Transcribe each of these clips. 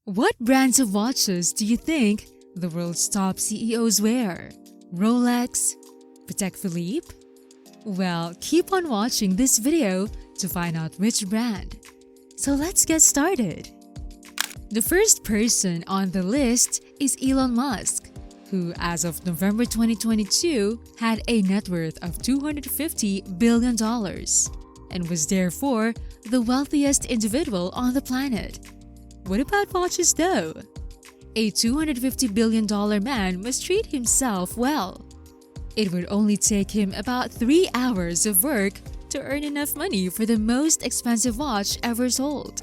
What brands of watches do you think the world's top CEOs wear? Rolex? Patek Philippe? Well, keep on watching this video to find out which brand. So let's get started. The first person on the list is Elon Musk, who as of November 2022 had a net worth of $250 billion and was therefore the wealthiest individual on the planet. What about watches though? A $250 billion man must treat himself well. It would only take him about 3 hours of work to earn enough money for the most expensive watch ever sold.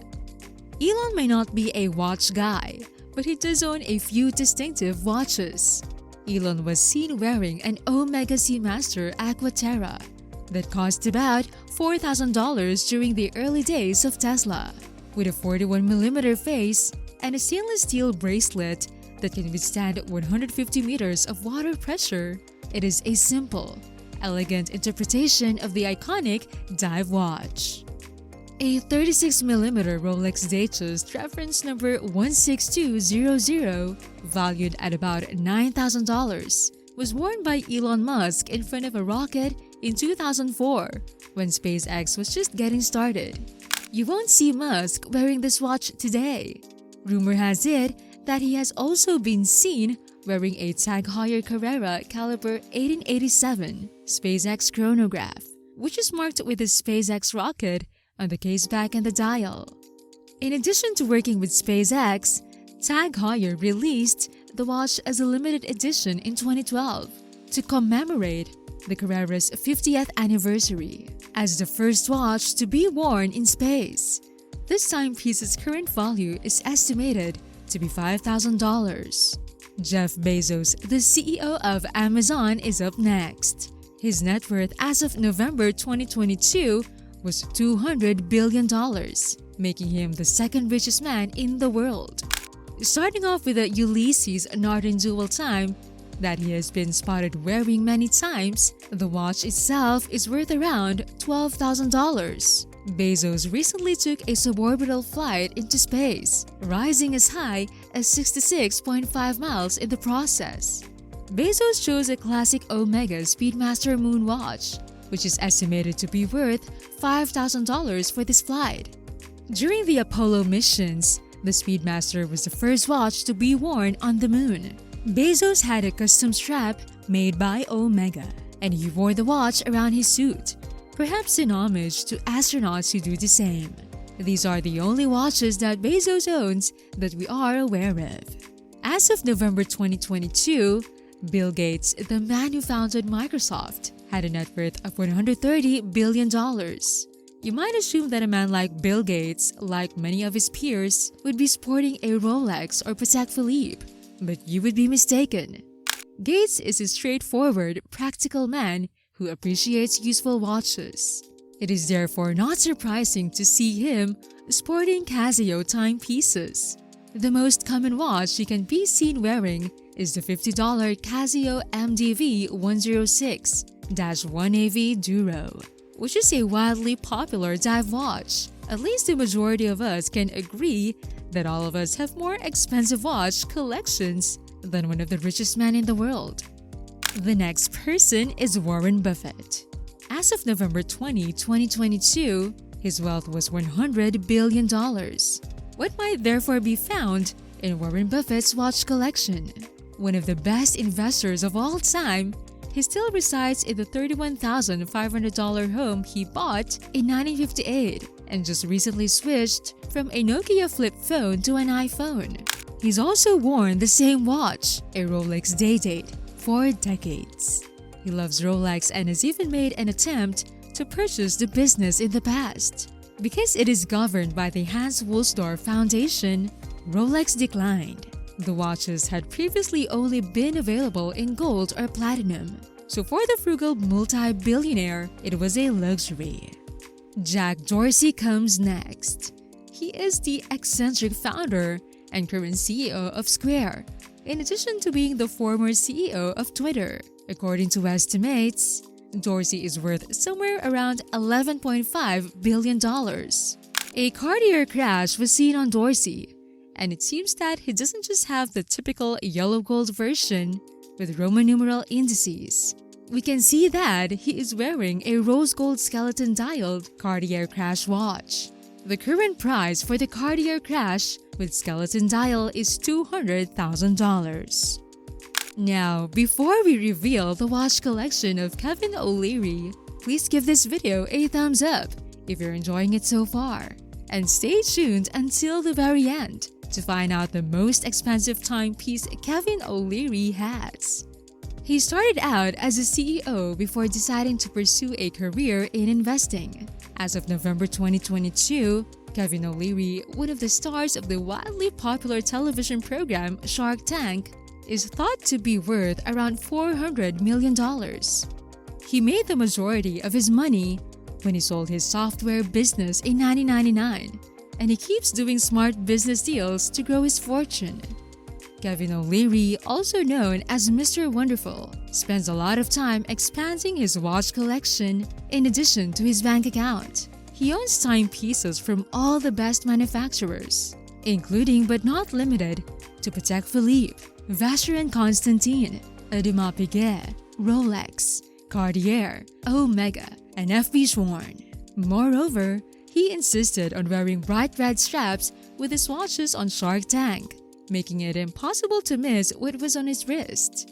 Elon may not be a watch guy, but he does own a few distinctive watches. Elon was seen wearing an Omega Seamaster Aquaterra that cost about $4,000 during the early days of Tesla, with a 41mm face and a stainless steel bracelet that can withstand 150 meters of water pressure. It is a simple, elegant interpretation of the iconic dive watch. A 36mm Rolex Datejust reference number 16200, valued at about $9,000, was worn by Elon Musk in front of a rocket in 2004 when SpaceX was just getting started. You won't see Musk wearing this watch today. Rumor has it that he has also been seen wearing a Tag Heuer Carrera caliber 1887 SpaceX chronograph, which is marked with the SpaceX rocket on the case back and the dial. In addition to working with SpaceX, Tag Heuer released the watch as a limited edition in 2012 to commemorate the Carrera's 50th anniversary as the first watch to be worn in space. This timepiece's current value is estimated to be $5,000. Jeff Bezos, the CEO of Amazon, is up next. His net worth as of November 2022 was $200 billion, making him the second richest man in the world. Starting off with the Ulysses nardin dual time that he has been spotted wearing many times, the watch itself is worth around $12,000. Bezos recently took a suborbital flight into space, rising as high as 66.5 miles in the process. Bezos chose a classic Omega Speedmaster moonwatch, which is estimated to be worth $5,000 for this flight. During the Apollo missions, the Speedmaster was the first watch to be worn on the moon. Bezos had a custom strap made by Omega, and he wore the watch around his suit, perhaps in homage to astronauts who do the same. These are the only watches that Bezos owns that we are aware of. As of November 2022, Bill Gates, the man who founded Microsoft, had a net worth of $130 billion. You might assume that a man like Bill Gates, like many of his peers, would be sporting a Rolex or Patek Philippe, but you would be mistaken. Gates is a straightforward, practical man who appreciates useful watches. It is therefore not surprising to see him sporting Casio timepieces. The most common watch he can be seen wearing is the $50 Casio MDV 106-1AV Duro, which is a wildly popular dive watch. At least the majority of us can agree that all of us have more expensive watch collections than one of the richest men in the world. The next person is Warren Buffett. As of November 20, 2022, his wealth was $100 billion. What might therefore be found in Warren Buffett's watch collection? One of the best investors of all time, he still resides in the $31,500 home he bought in 1958 and just recently switched from a Nokia flip phone to an iPhone. He's also worn the same watch, a Rolex Day-Date, for decades. He loves Rolex and has even made an attempt to purchase the business in the past. Because it is governed by the Hans Wilsdorf Foundation, Rolex declined. The watches had previously only been available in gold or platinum, so for the frugal multi-billionaire, it was a luxury. Jack Dorsey comes next. He is the eccentric founder and current CEO of Square, in addition to being the former CEO of Twitter. According to estimates, Dorsey is worth somewhere around $11.5 billion. A Cartier crash was seen on Dorsey, And it seems that he doesn't just have the typical yellow gold version with Roman numeral indices. We can see that he is wearing a rose gold skeleton dialed Cartier crash watch. The current price for the Cartier crash with skeleton dial is $200,000. Now, before we reveal the watch collection of Kevin O'Leary, please give this video a thumbs up if you're enjoying it so far. And stay tuned until the very end to find out the most expensive timepiece Kevin O'Leary has. He started out as a CEO before deciding to pursue a career in investing. As of November 2022, Kevin O'Leary, one of the stars of the wildly popular television program Shark Tank, is thought to be worth around $400 million. He made the majority of his money when he sold his software business in 1999, and he keeps doing smart business deals to grow his fortune. Kevin O'Leary, also known as Mr. Wonderful, spends a lot of time expanding his watch collection in addition to his bank account. He owns timepieces from all the best manufacturers, including but not limited to Patek Philippe, Vacheron Constantin, Audemars Piguet, Rolex, Cartier, Omega, and journe. Moreover, he insisted on wearing bright red straps with his watches on Shark Tank, making it impossible to miss what was on his wrist.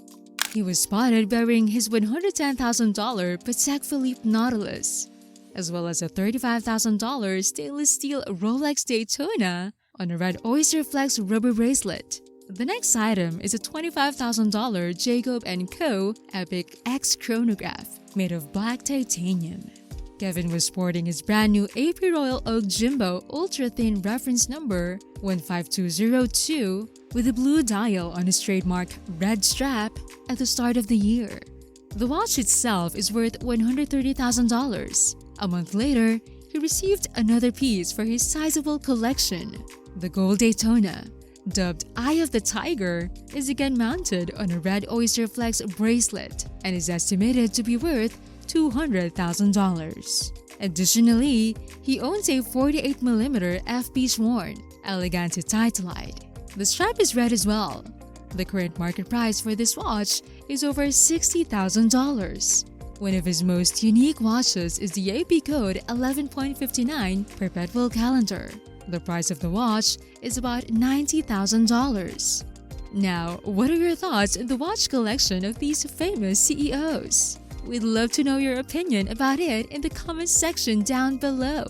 He was spotted wearing his $110,000 Patek Philippe Nautilus, as well as a $35,000 stainless steel Rolex Daytona on a red oyster flex rubber bracelet. The next item is a $25,000 Jacob & Co. Epic X chronograph made of black titanium. Kevin was sporting his brand new AP Royal Oak Jimbo Ultra Thin reference number 15202 with a blue dial on his trademark red strap at the start of the year. The watch itself is worth $130,000. A month later, he received another piece for his sizable collection. The gold Daytona, dubbed Eye of the Tiger, is again mounted on a red oyster flex bracelet and is estimated to be worth $200,000. Additionally, he owns a 48mm FP journe, élégante titalyt. The strap is red as well. The current market price for this watch is over $60,000. One of his most unique watches is the AP code 11.59 perpetual calendar. The price of the watch is about $90,000. Now, what are your thoughts on the watch collection of these famous CEOs? We'd love to know your opinion about it in the comments section down below.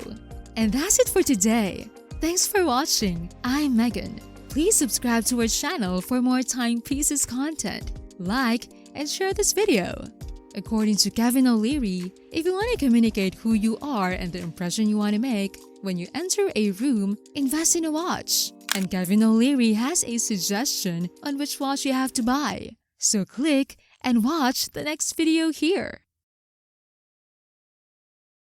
And that's it for today. Thanks for watching. I'm Megan. Please subscribe to our channel for more timepieces content. Like and share this video. According to Kevin O'Leary, if you want to communicate who you are and the impression you want to make when you enter a room, invest in a watch. And Kevin O'Leary has a suggestion on which watch you have to buy. So click and watch the next video here.